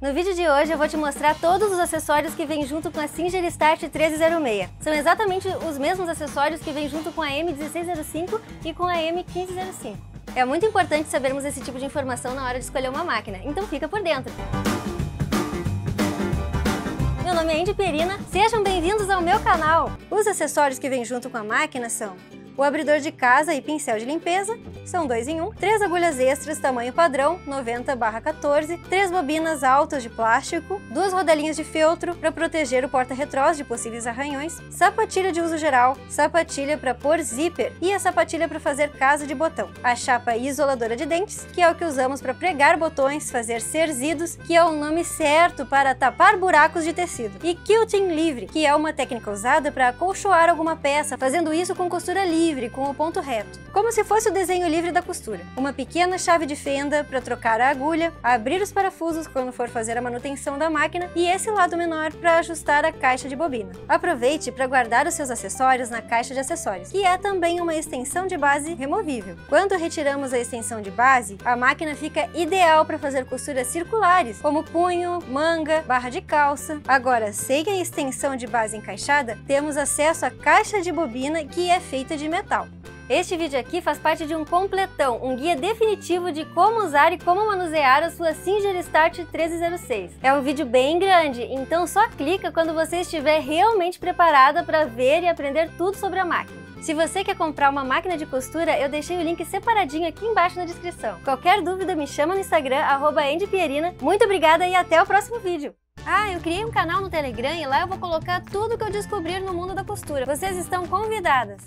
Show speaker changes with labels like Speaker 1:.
Speaker 1: No vídeo de hoje eu vou te mostrar todos os acessórios que vêm junto com a Singer Start 1306. São exatamente os mesmos acessórios que vêm junto com a M1605 e com a M1505. É muito importante sabermos esse tipo de informação na hora de escolher uma máquina, então fica por dentro! Meu nome é Andy Pierina, sejam bem-vindos ao meu canal! Os acessórios que vêm junto com a máquina são o abridor de casa e pincel de limpeza, são 2 em 1, 3 agulhas extras tamanho padrão 90/14, 3 bobinas altas de plástico, 2 rodelinhas de feltro para proteger o porta-retrós de possíveis arranhões, sapatilha de uso geral, sapatilha para pôr zíper e a sapatilha para fazer casa de botão, a chapa isoladora de dentes, que é o que usamos para pregar botões, fazer cerzidos, que é o nome certo para tapar buracos de tecido, e quilting livre, que é uma técnica usada para acolchoar alguma peça, fazendo isso com costura livre, com o ponto reto, como se fosse o desenho livre da costura. Uma pequena chave de fenda para trocar a agulha, abrir os parafusos quando for fazer a manutenção da máquina e esse lado menor para ajustar a caixa de bobina. Aproveite para guardar os seus acessórios na caixa de acessórios, que é também uma extensão de base removível. Quando retiramos a extensão de base, a máquina fica ideal para fazer costuras circulares, como punho, manga, barra de calça. Agora, sem a extensão de base encaixada, temos acesso à caixa de bobina, que é feita de metal. Este vídeo aqui faz parte de um completão, um guia definitivo de como usar e como manusear a sua Singer Start 1306. É um vídeo bem grande, então só clica quando você estiver realmente preparada para ver e aprender tudo sobre a máquina. Se você quer comprar uma máquina de costura, eu deixei o link separadinho aqui embaixo na descrição. Qualquer dúvida me chama no Instagram, @AndyPierina. Muito obrigada e até o próximo vídeo! Eu criei um canal no Telegram e lá eu vou colocar tudo que eu descobrir no mundo da costura. Vocês estão convidadas!